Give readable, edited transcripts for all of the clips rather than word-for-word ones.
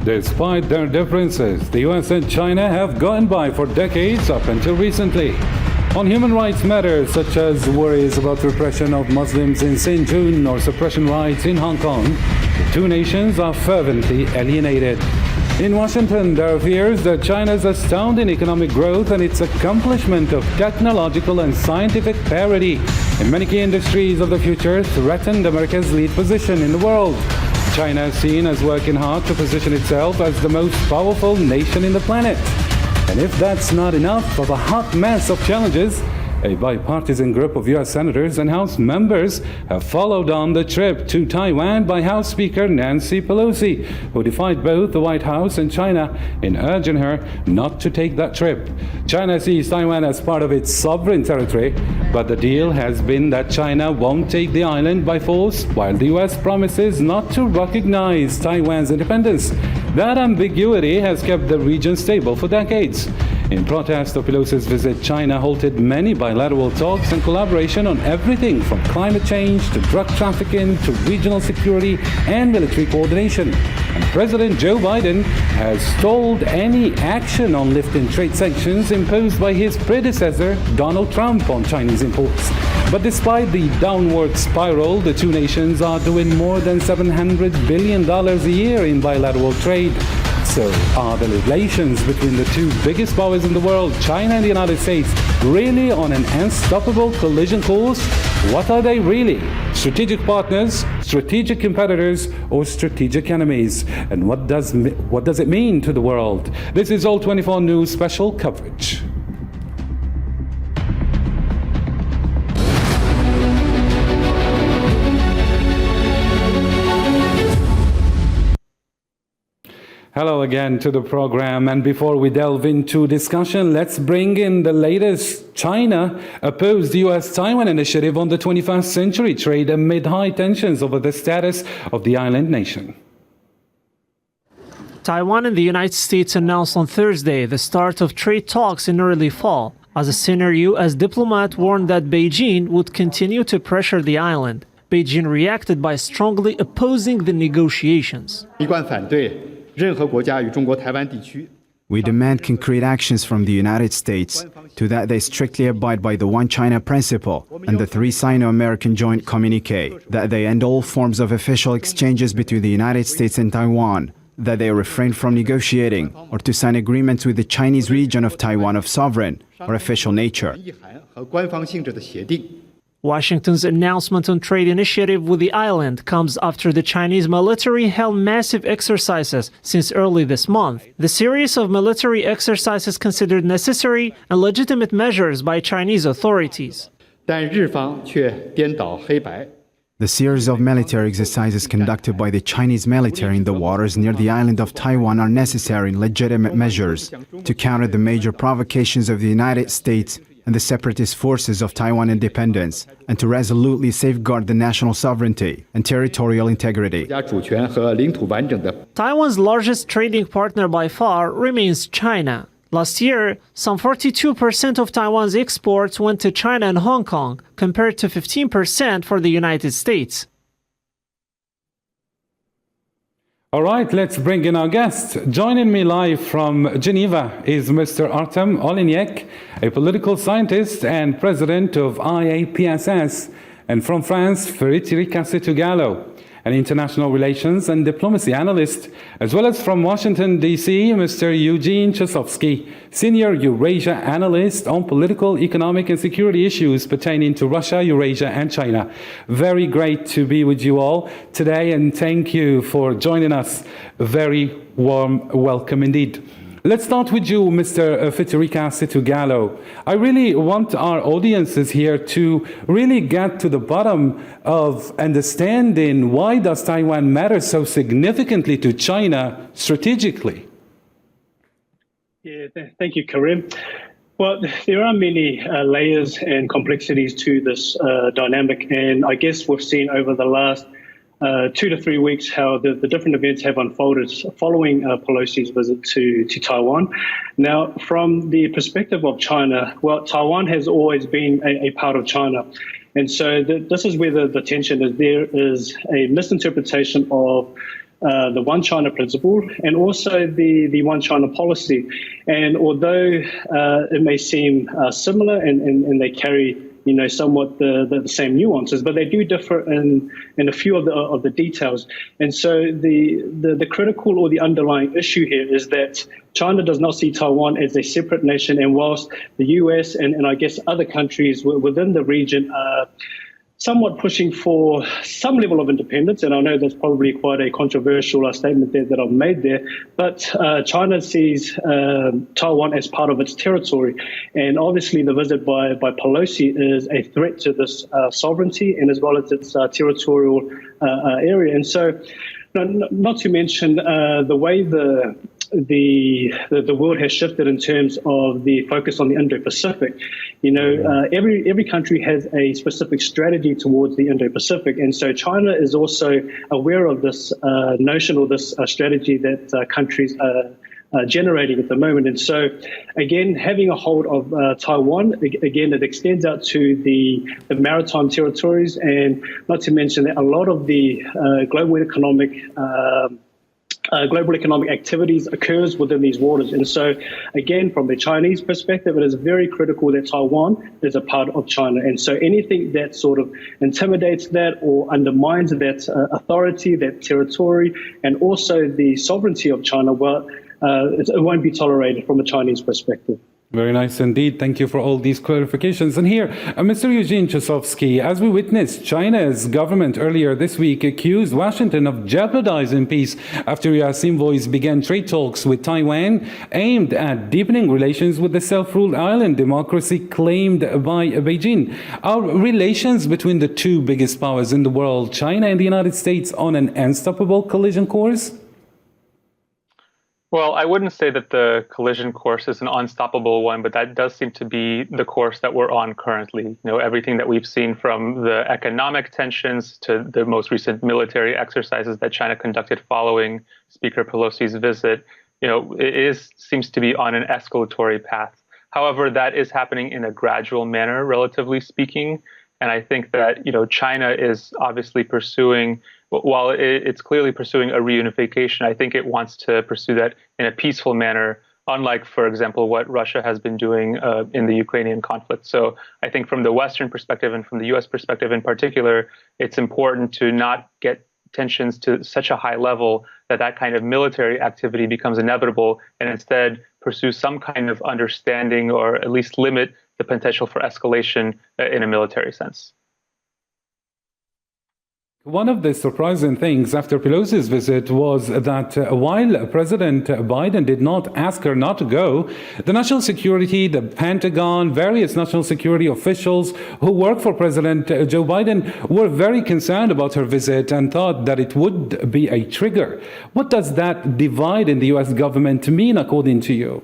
Despite their differences, the US and China have gotten by for decades up until recently. On human rights matters such as worries about repression of Muslims in Xinjiang or suppression rights in Hong Kong, the two nations are fervently alienated. In Washington, there are fears that China's astounding economic growth and its accomplishment of technological and scientific parity in many key industries of the future threatened America's lead position in the world. China is seen as working hard to position itself as the most powerful nation in the planet. And if that's not enough of a hot mess of challenges, a bipartisan group of US senators and House members have followed on the trip to Taiwan by House Speaker Nancy Pelosi, who defied both the White House and China in urging her not to take that trip. China sees Taiwan as part of its sovereign territory, but the deal has been that China won't take the island by force, while the US promises not to recognize Taiwan's independence. That ambiguity has kept the region stable for decades. In protest of Pelosi's visit, China halted many bilateral talks and collaboration on everything from climate change to drug trafficking to regional security and military coordination. And President Joe Biden has stalled any action on lifting trade sanctions imposed by his predecessor, Donald Trump, on Chinese imports. But despite the downward spiral, the two nations are doing more than $700 billion a year in bilateral trade. So, are the relations between the two biggest powers in the world, China and the United States, really on an unstoppable collision course? What are they really? Strategic partners, strategic competitors, or strategic enemies? And what does it mean to the world? This is All 24 News special coverage. Hello again to the program, and before we delve into discussion, let's bring in the latest. China opposed the US-Taiwan initiative on the 21st century trade amid high tensions over the status of the island nation. Taiwan and the United States announced on Thursday the start of trade talks in early fall, as a senior U.S. diplomat warned that Beijing would continue to pressure the island. Beijing reacted by strongly opposing the negotiations. We demand concrete actions from the United States, to that they strictly abide by the One China principle and the three Sino-American joint communique, that they end all forms of official exchanges between the United States and Taiwan, that they refrain from negotiating or to sign agreements with the Chinese region of Taiwan of sovereign or official nature. Washington's announcement on trade initiative with the island comes after the Chinese military held massive exercises since early this month. The series of military exercises considered necessary and legitimate measures by Chinese authorities. The series of military exercises conducted by the Chinese military in the waters near the island of Taiwan are necessary and legitimate measures to counter the major provocations of the United States and the separatist forces of Taiwan independence, and to resolutely safeguard the national sovereignty and territorial integrity. Taiwan's largest trading partner by far remains China. Last year, some 42% of Taiwan's exports went to China and Hong Kong, compared to 15% for the United States. All right, let's bring in our guest. Joining me live from Geneva is Mr. Artem Olinyek, a political scientist and president of IAPSS, and from France, Frédéric Setougallo, an international relations and diplomacy analyst, as well as from Washington, D.C., Mr. Eugene Chasovsky, senior Eurasia analyst on political, economic, and security issues pertaining to Russia, Eurasia, and China. Very great to be with you all today, and thank you for joining us. A very warm welcome indeed. Let's start with you, Mr. Frédéric Setougallo. I really want our audiences here to really get to the bottom of understanding why does Taiwan matter so significantly to China strategically? Yeah, thank you, Karim. Well, there are many layers and complexities to this dynamic, and I guess we've seen over the last 2 to 3 weeks how the different events have unfolded following Pelosi's visit to Taiwan. Now, from the perspective of China, well, Taiwan has always been a part of China. And so this is where the tension is. There is a misinterpretation of the One China principle and also the One China policy. And although it may seem similar and they carry somewhat the same nuances, but they do differ in a few of the details. And so the critical or the underlying issue here is that China does not see Taiwan as a separate nation, and whilst the US and I guess other countries within the region are somewhat pushing for some level of independence, and I know that's probably quite a controversial statement there that I've made there, but China sees Taiwan as part of its territory, and obviously the visit by Pelosi is a threat to this sovereignty and as well as its territorial area. And so, not to mention the way the world has shifted in terms of the focus on the Indo-Pacific. Every country has a specific strategy towards the Indo-Pacific, and so China is also aware of this notion or this strategy that countries are generating at the moment. And so, again, having a hold of Taiwan, again, it extends out to the maritime territories, and not to mention that a lot of the global economic activities occurs within these waters. And so, again, from the Chinese perspective, it is very critical that Taiwan is a part of China. And so anything that sort of intimidates that or undermines that authority, that territory, and also the sovereignty of China, it won't be tolerated from a Chinese perspective. Very nice indeed. Thank you for all these clarifications. And here, Mr. Eugene Chasovsky, as we witnessed, China's government earlier this week accused Washington of jeopardizing peace after U.S. envoys began trade talks with Taiwan aimed at deepening relations with the self-ruled island democracy claimed by Beijing. Are relations between the two biggest powers in the world, China and the United States, on an unstoppable collision course? Well, I wouldn't say that the collision course is an unstoppable one, but that does seem to be the course that we're on currently. Everything that we've seen from the economic tensions to the most recent military exercises that China conducted following Speaker Pelosi's visit, seems to be on an escalatory path. However, that is happening in a gradual manner, relatively speaking. And I think that, China is obviously pursuing, while it's clearly pursuing a reunification, I think it wants to pursue that in a peaceful manner, unlike, for example, what Russia has been doing in the Ukrainian conflict. So I think from the Western perspective and from the U.S. perspective in particular, it's important to not get tensions to such a high level that kind of military activity becomes inevitable, and instead pursue some kind of understanding or at least limit the potential for escalation in a military sense. One of the surprising things after Pelosi's visit was that while President Biden did not ask her not to go, the National Security, the Pentagon, various national security officials who work for President Joe Biden were very concerned about her visit and thought that it would be a trigger. What does that divide in the U.S. government mean, according to you?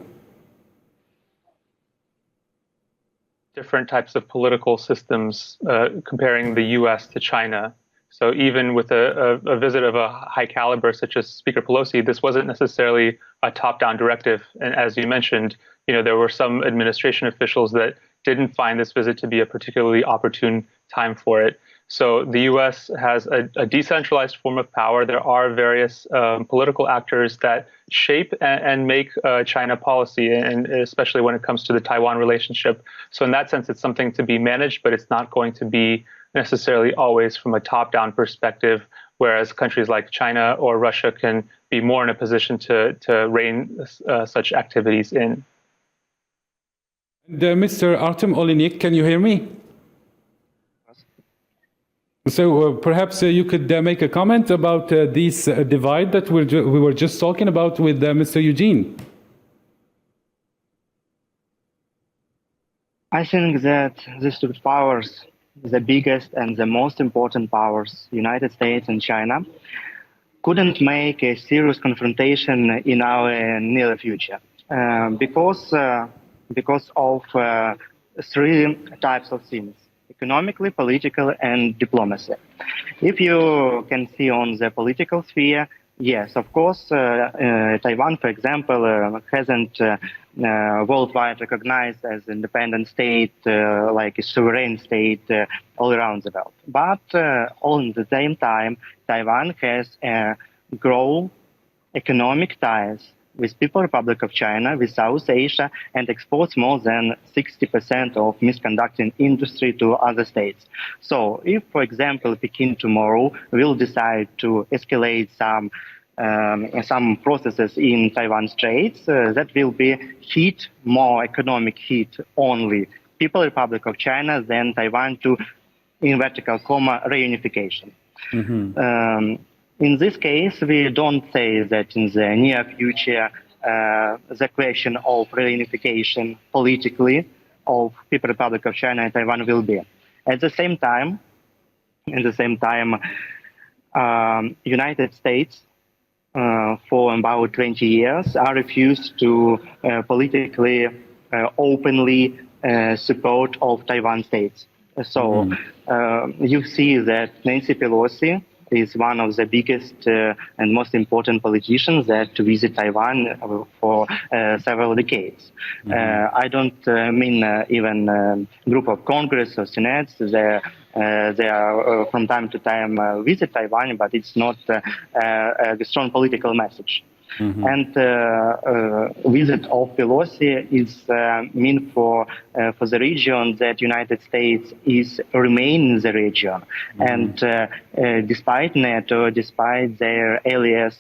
Different types of political systems comparing the U.S. to China. So even with a visit of a high caliber such as Speaker Pelosi, this wasn't necessarily a top-down directive. And as you mentioned, there were some administration officials that didn't find this visit to be a particularly opportune time for it. So the U.S. has a decentralized form of power. There are various political actors that shape and make China policy, and especially when it comes to the Taiwan relationship. So in that sense, it's something to be managed, but it's not going to be necessarily always from a top-down perspective, whereas countries like China or Russia can be more in a position to rein such activities in. Mr. Artem Olenik, can you hear me? So perhaps you could make a comment about this divide that we were just talking about with Mr. Eugene. I think that these two powers, the biggest and the most important powers, United States and China, couldn't make a serious confrontation in our near future because of three types of things: economically, political, and diplomacy. If you can see on the political sphere, yes, of course, Taiwan, for example, hasn't worldwide recognized as an independent state, like a sovereign state all around the world. But all at the same time, Taiwan has a grow economic ties with People's Republic of China, with South Asia, and exports more than 60% of misconducting industry to other states. So if, for example, Peking tomorrow will decide to escalate some processes in Taiwan Straits, that will be more economic hit only People's Republic of China than Taiwan to, in vertical comma, reunification. In this case, we don't say that in the near future the question of reunification politically of People's Republic of China and Taiwan will be. At the same time, United States for about 20 years are refused to politically openly support of Taiwan states. So you see that Nancy Pelosi is one of the biggest and most important politicians that visit Taiwan for several decades. I don't mean even group of Congress or Senate. They are from time to time visit Taiwan, but it's not a strong political message. And visit of Pelosi is mean for the region that United States remain in the region. And despite NATO, despite their allies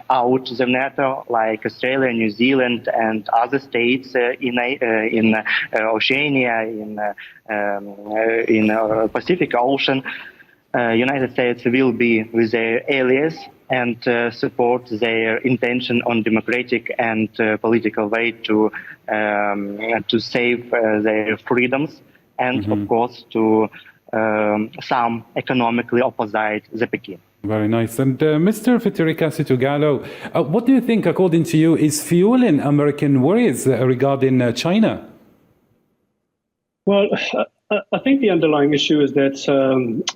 out the NATO, like Australia, New Zealand, and other states in Oceania, in Pacific Ocean, United States will be with their allies and support their intention on democratic and political way to save their freedoms and, of course, to some economically opposite the Peking. Very nice. And Mr. Fitirikasi Tugalo, what do you think, according to you, is fueling American worries regarding China? Well, I think the underlying issue is that,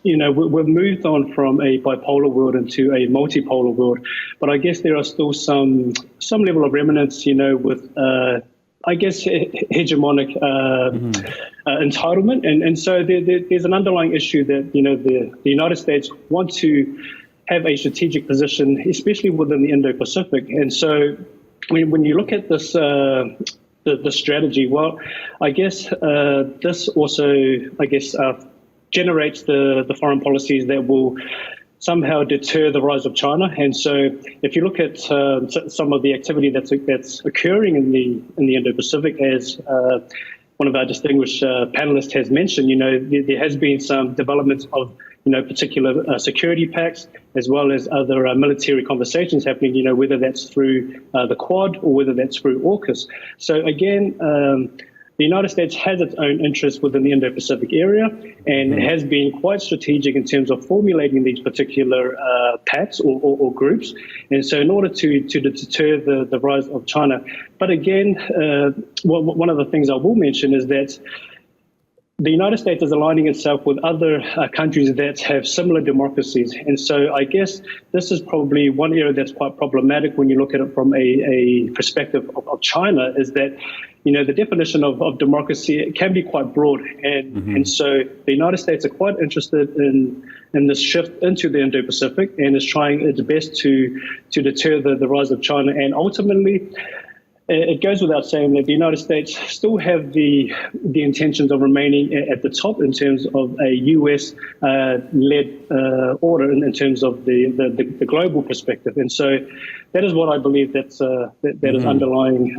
we've moved on from a bipolar world into a multipolar world. But I guess there are still some level of remnants, with, hegemonic entitlement. And so there's an underlying issue that, the United States want to have a strategic position, especially within the Indo-Pacific. And so when you look at this the strategy, well, I guess this also, generates the foreign policies that will somehow deter the rise of China. And so if you look at some of the activity that's occurring in the Indo-Pacific, as one of our distinguished panelists has mentioned, there has been some developments of particular security pacts, as well as other military conversations happening, whether that's through the Quad or whether that's through AUKUS. So again, the United States has its own interests within the Indo-Pacific area and has been quite strategic in terms of formulating these particular pacts or groups. And so in order to deter the rise of China. But again, one of the things I will mention is that the United States is aligning itself with other countries that have similar democracies. And so I guess this is probably one area that's quite problematic when you look at it from a perspective of China, is that, the definition of democracy can be quite broad. And so the United States are quite interested in this shift into the Indo-Pacific and is trying its best to deter the rise of China. And ultimately, it goes without saying that the United States still have the intentions of remaining at the top in terms of a US-led order in terms of the global perspective. And so that is what I believe that is underlying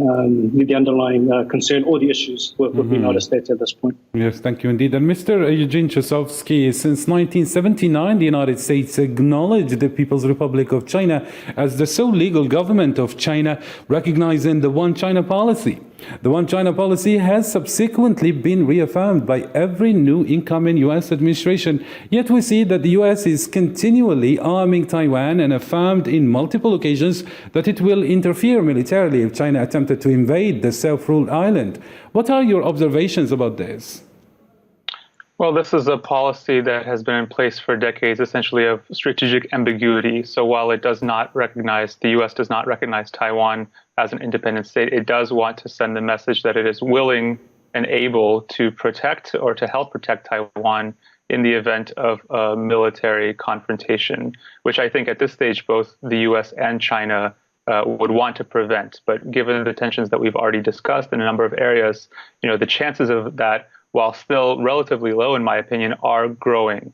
the underlying concern or the issues with the United States at this point. Yes, thank you indeed. And Mr. Eugene Chusovsky, since 1979, the United States acknowledged the People's Republic of China as the sole legal government of China, recognizing the One China policy. The One China policy has subsequently been reaffirmed by every new incoming U.S. administration. Yet we see that the U.S. is continually arming Taiwan and affirmed in multiple occasions that it will interfere militarily if China attempted to invade the self-ruled island. What are your observations about this? Well, this is a policy that has been in place for decades, essentially of strategic ambiguity. So while it does not recognize, the U.S. does not recognize Taiwan as an independent state, it does want to send the message that it is willing and able to protect or to help protect Taiwan in the event of a military confrontation, which I think at this stage both the U.S. and China would want to prevent. But given the tensions that we've already discussed in a number of areas, the chances of that, while still relatively low, in my opinion, are growing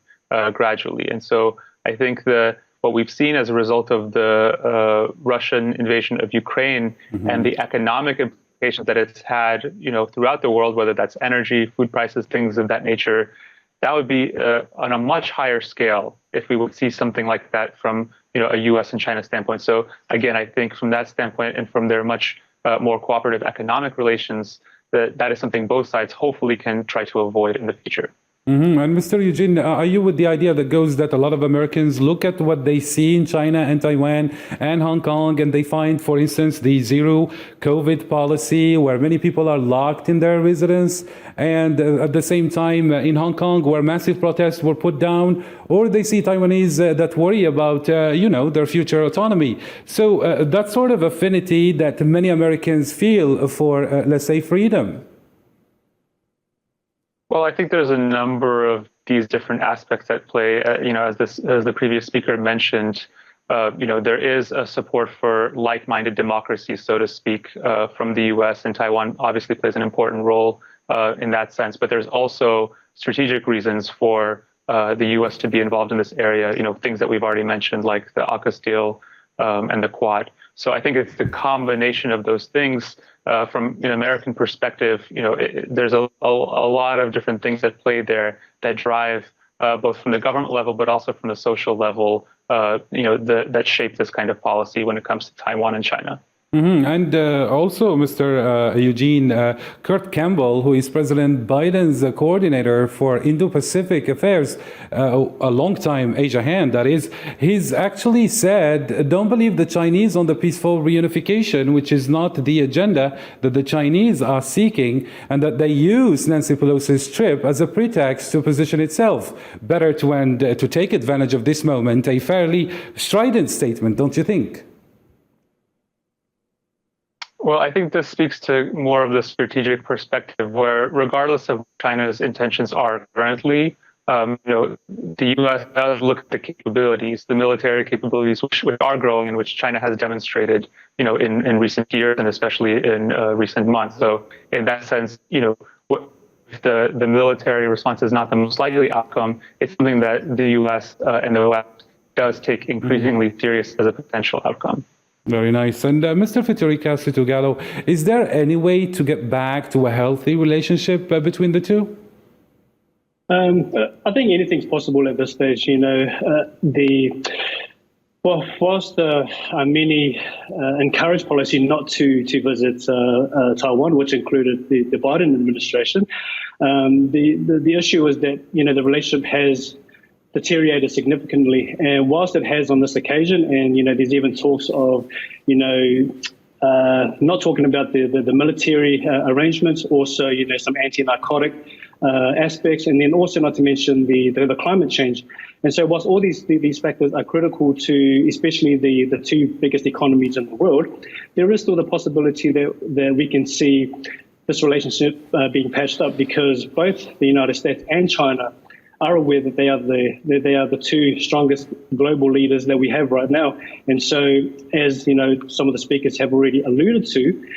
gradually. And so I think what we've seen as a result of the Russian invasion of Ukraine and the economic implications that it's had, throughout the world, whether that's energy, food prices, things of that nature, that would be on a much higher scale if we would see something like that from a U.S. and China standpoint. So again, I think from that standpoint and from their much more cooperative economic relations, that is something both sides hopefully can try to avoid in the future. And Mr. Eugene, are you with the idea that goes that a lot of Americans look at what they see in China and Taiwan and Hong Kong, and they find, for instance, the zero COVID policy where many people are locked in their residence, and at the same time in Hong Kong where massive protests were put down, or they see Taiwanese that worry about, their future autonomy. So that sort of affinity that many Americans feel for, let's say, freedom. Well, I think there's a number of these different aspects at play. As the previous speaker mentioned, there is a support for like-minded democracies, so to speak, from the U.S. and Taiwan. Obviously, plays an important role in that sense. But there's also strategic reasons for the U.S. to be involved in this area. Things that we've already mentioned, like the AUKUS deal and the Quad. So I think it's the combination of those things. From an American perspective, there's a lot of different things that play there that drive both from the government level, but also from the social level, that shape this kind of policy when it comes to Taiwan and China. And also, Mr. Eugene, Kurt Campbell, who is President Biden's coordinator for Indo-Pacific affairs, a long-time Asia hand, that is, he's actually said, don't believe the Chinese on the peaceful reunification, which is not the agenda that the Chinese are seeking, and that they use Nancy Pelosi's trip as a pretext to position itself. Better to take advantage of this moment, a fairly strident statement, don't you think? Well, I think this speaks to more of the strategic perspective where, regardless of what China's intentions are currently, the U.S. does look at the capabilities, the military capabilities, which are growing and which China has demonstrated, in recent years and especially in recent months. So in that sense, if the military response is not the most likely outcome, it's something that the U.S. And the West does take increasingly serious as a potential outcome. Very nice. And Mr. Fitorica Situgallo, is there any way to get back to a healthy relationship between the two? I think anything's possible at this stage. Whilst the many encouraged policy not to visit Taiwan, which included the Biden administration, the issue is that the relationship has deteriorated significantly, and whilst it has on this occasion, and there's even talks of not talking about the military arrangements, also some anti-narcotic aspects, and then also not to mention the climate change. And so whilst all these factors are critical to especially the two biggest economies in the world, there is still the possibility that we can see this relationship being patched up, because both the United States and China are aware that they are the two strongest global leaders that we have right now. And so, as some of the speakers have already alluded to,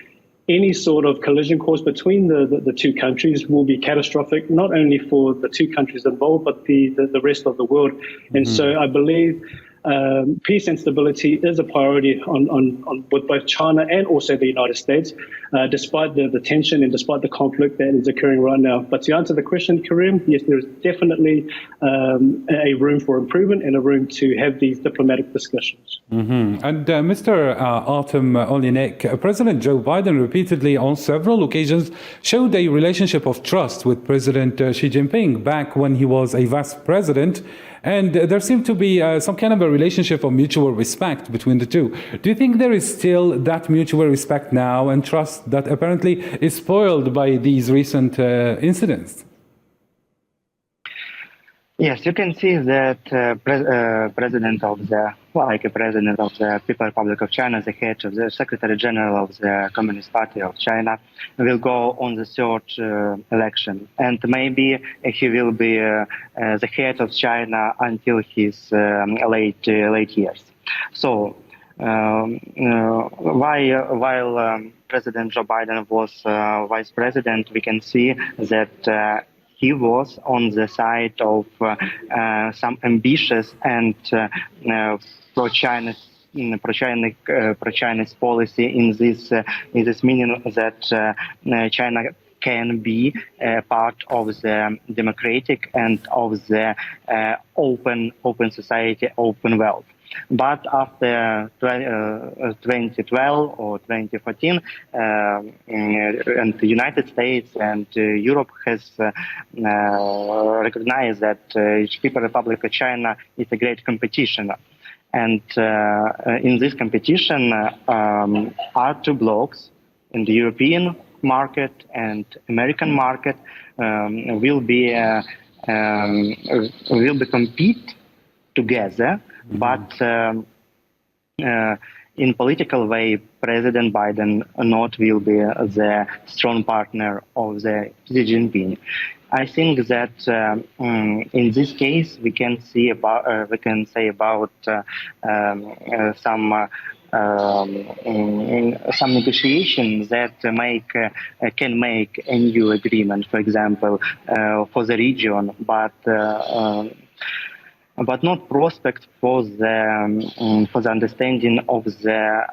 any sort of collision caused between the two countries will be catastrophic, not only for the two countries involved, but the rest of the world. And so I believe peace and stability is a priority on with both China and also the United States, despite the tension and despite the conflict that is occurring right now. But to answer the question, Karim, yes, there is definitely a room for improvement and a room to have these diplomatic discussions. And Mr. Artem Olinek, President Joe Biden repeatedly on several occasions showed a relationship of trust with President Xi Jinping back when he was a vice president. And there seemed to be some kind of a relationship of mutual respect between the two. Do you think there is still that mutual respect now and trust that apparently is spoiled by these recent incidents? Yes, you can see that president of the People's Republic of China, the head of the Secretary General of the Communist Party of China, will go on the third election, and maybe he will be the head of China until his late years. So while President Joe Biden was vice president, we can see that he was on the side of some ambitious and pro-Chinese policy in this meaning that China can be part of the democratic and of the open society, open world. But after 2012 or 2014, and the United States and Europe has recognized that People's Republic of China is a great competition. And in this competition are two blocks in the European market and American market will be compete together. But in political way, President Biden not will be the strong partner of the Xi Jinping. I think that in this case we can say about some negotiations that can make a new agreement, for example, for the region, but not prospect for the understanding of the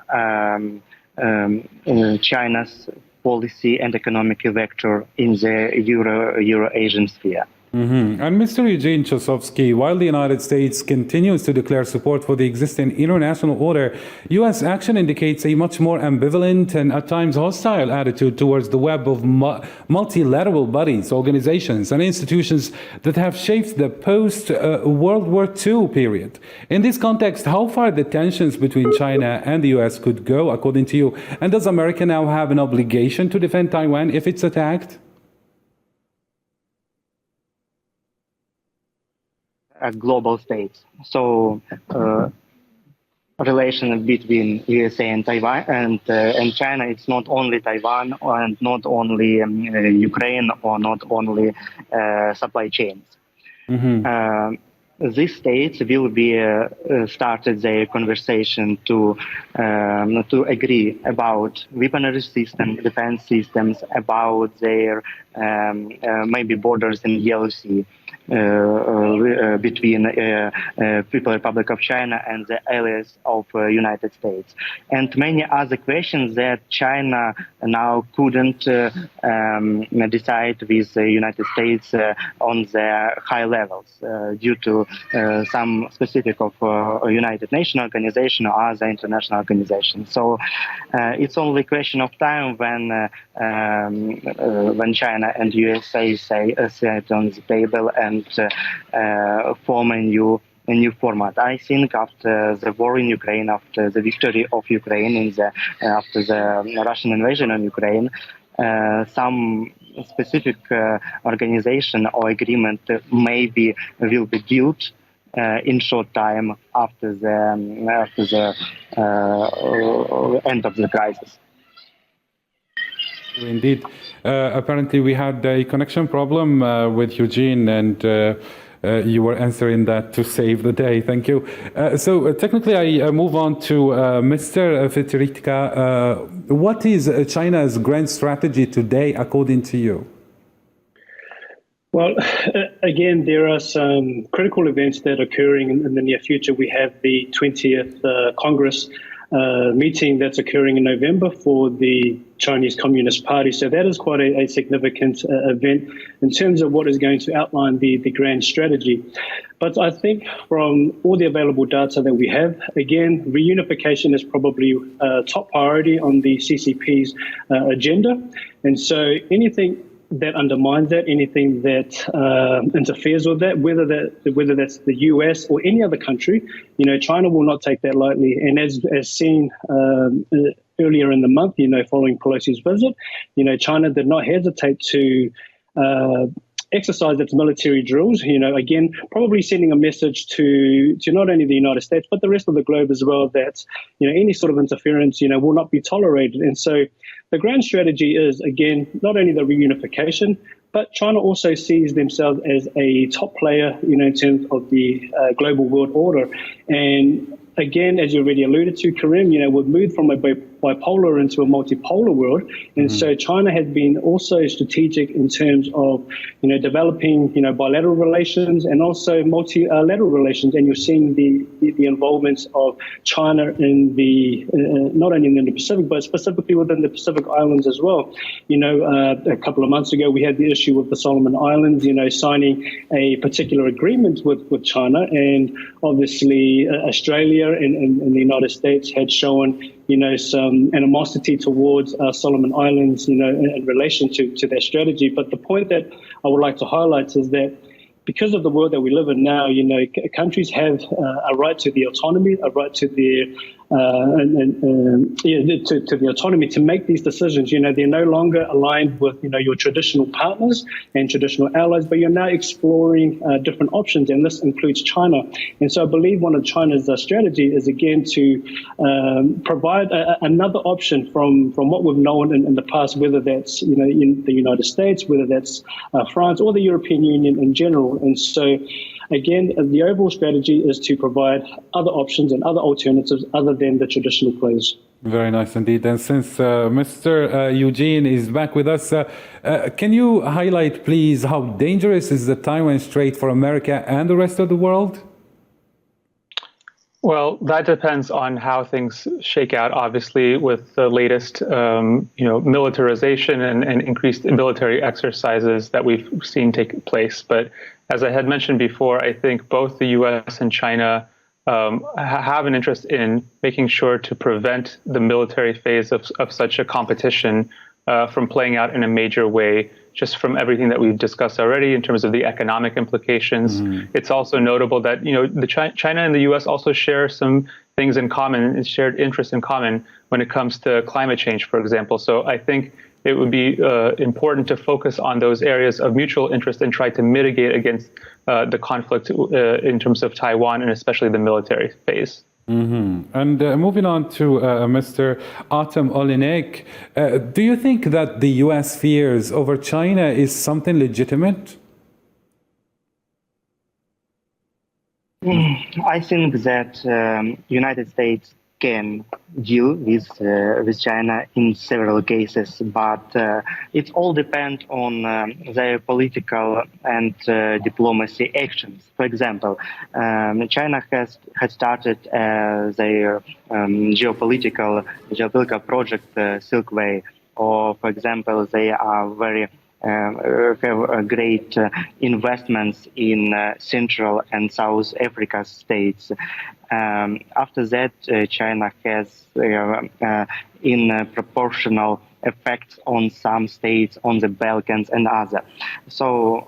China's policy and economic vector in the Euro-Asian sphere. Mm-hmm. And Mr. Eugene Chosovsky, while the United States continues to declare support for the existing international order, U.S. action indicates a much more ambivalent and at times hostile attitude towards the web of multilateral bodies, organizations, and institutions that have shaped the post-World War II period. In this context, how far the tensions between China and the U.S. could go, according to you? And does America now have an obligation to defend Taiwan if it's attacked? Global states. So relation between USA and Taiwan and China, it's not only Taiwan and not only Ukraine or not only supply chains. Mm-hmm. These states will be started their conversation to agree about weaponry system, defense systems, about their maybe borders in Yellow Sea. Between People's Republic of China and the allies of United States, and many other questions that China now couldn't decide with the United States on the high levels due to some specific of United Nations organization or other international organizations. So it's only a question of time when China and USA sit on the table and form a new format. I think after the war in Ukraine, after the victory of Ukraine after the Russian invasion on Ukraine, some specific organization or agreement maybe will be built in short time after the end of the crisis. Indeed. Apparently we had a connection problem with Eugene, and you were answering that to save the day. Thank you. So technically I move on to Mr. Fitteritka. What is China's grand strategy today, according to you? Well, again, there are some critical events that are occurring in the near future. We have the 20th Congress meeting that's occurring in November for the Chinese Communist Party. So that is quite a significant event in terms of what is going to outline the grand strategy. But I think from all the available data that we have, again, reunification is probably top priority on the CCP's agenda. And so anything that undermines that, anything that interferes with that, whether that's the US or any other country, China will not take that lightly. And as seen earlier in the month, following Pelosi's visit, China did not hesitate to exercise its military drills, again, probably sending a message to not only the United States, but the rest of the globe as well, that, any sort of interference, will not be tolerated. And so the grand strategy is, again, not only the reunification, but China also sees themselves as a top player, in terms of the global world order. And again, as you already alluded to, Karim, we've moved from a bipolar into a multipolar world. And so China has been also strategic in terms of, developing, bilateral relations and also multilateral relations. And you're seeing the involvement of China in the, not only in the Pacific, but specifically within the Pacific Islands as well. A couple of months ago, we had the issue with the Solomon Islands, signing a particular agreement with China. And obviously, Australia and the United States had shown, some animosity towards Solomon Islands, in relation to their strategy. But the point that I would like to highlight is that because of the world that we live in now, countries have a right to the autonomy, a right to the to the autonomy to make these decisions. They're no longer aligned with your traditional partners and traditional allies, but you're now exploring different options, and this includes China. And so I believe one of China's strategy is again to provide another option from what we've known in the past, whether that's in the United States, whether that's France or the European Union in general. And so again, the overall strategy is to provide other options and other alternatives other than the traditional players. Very nice indeed. And since Mr. Eugene is back with us, can you highlight, please, how dangerous is the Taiwan Strait for America and the rest of the world? Well, that depends on how things shake out, obviously, with the latest, militarization and increased military exercises that we've seen take place. But as I had mentioned before, I think both the U.S. and China have an interest in making sure to prevent the military phase of such a competition from playing out in a major way, just from everything that we've discussed already in terms of the economic implications. It's also notable that, China and the U.S. also share some things in common and shared interests in common when it comes to climate change, for example. So I think it would be important to focus on those areas of mutual interest and try to mitigate against the conflict in terms of Taiwan and especially the military phase. And moving on to Mr. Artem Olinek, do you think that the U.S. fears over China is something legitimate? I think that United States can deal with China in several cases, but it all depends on their political and diplomacy actions. For example, China has started their geopolitical project Silk Way, or for example, they are very have great investments in Central and South Africa states. After that, China has in proportional effects on some states on the Balkans and other. So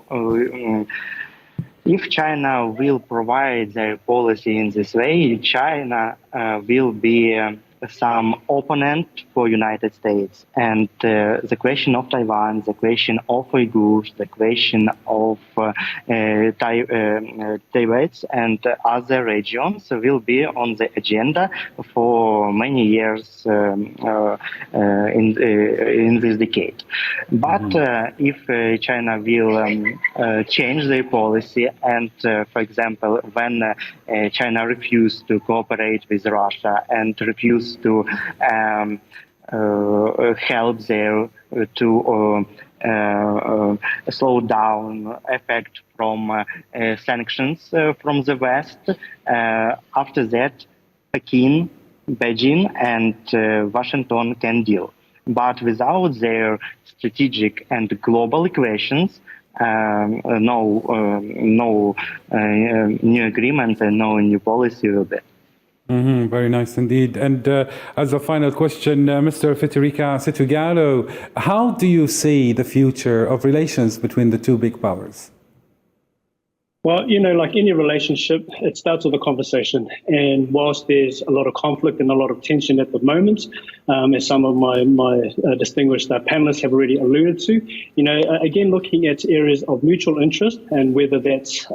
if China will provide their policy in this way, China will be some opponent for United States. And the question of Taiwan, the question of Uyghurs, the question of Tibet and other regions will be on the agenda for many years in this decade. But if China will change their policy and, for example, when China refused to cooperate with Russia and refused to help there to slow down effect from sanctions from the West. After that, Beijing and Washington can deal. But without their strategic and global equations, no new agreement and no new policy will be. Very nice indeed. And as a final question, Mr. Federica Setugalo, how do you see the future of relations between the two big powers? Well, like any relationship, it starts with a conversation. And whilst there's a lot of conflict and a lot of tension at the moment, as some of my distinguished panelists have already alluded to, again, looking at areas of mutual interest and whether that's,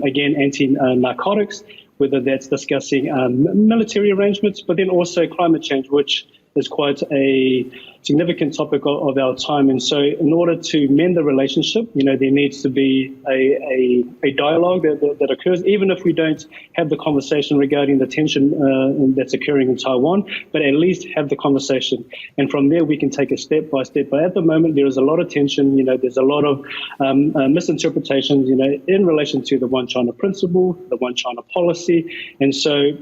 again, anti-narcotics, whether that's discussing military arrangements, but then also climate change, which is quite a significant topic of our time. And so in order to mend the relationship, there needs to be a dialogue that occurs, even if we don't have the conversation regarding the tension that's occurring in Taiwan, but at least have the conversation. And from there, we can take it step by step. But at the moment, there is a lot of tension. There's a lot of misinterpretations, in relation to the One China principle, the One China policy. And so,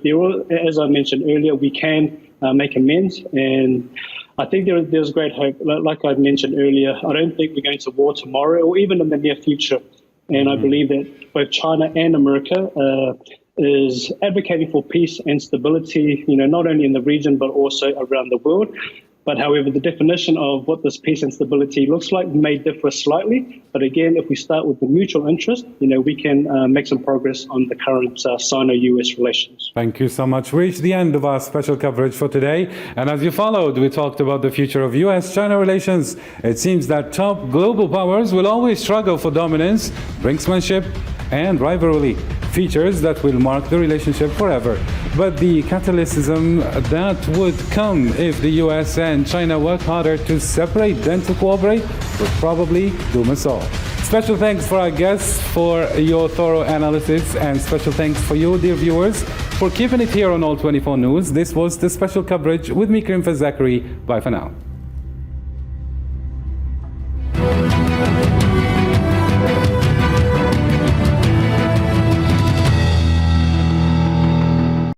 as I mentioned earlier, we can make amends, and I think there's great hope. Like I mentioned earlier, I don't think we're going to war tomorrow or even in the near future. And I believe that both China and America is advocating for peace and stability, not only in the region but also around the world. But however, the definition of what this peace and stability looks like may differ slightly. But again, if we start with the mutual interest, we can make some progress on the current Sino-US relations. Thank you so much. We reached the end of our special coverage for today. And as you followed, we talked about the future of US-China relations. It seems that top global powers will always struggle for dominance, brinksmanship, and rivalry, features that will mark the relationship forever. But the catalyticism that would come if the US and China work harder to separate than to cooperate would probably doom us all. Special thanks for our guests for your thorough analysis, and special thanks for you, dear viewers, for keeping it here on All 24 News. This was the special coverage with me, Karim Fazakri. Bye for now.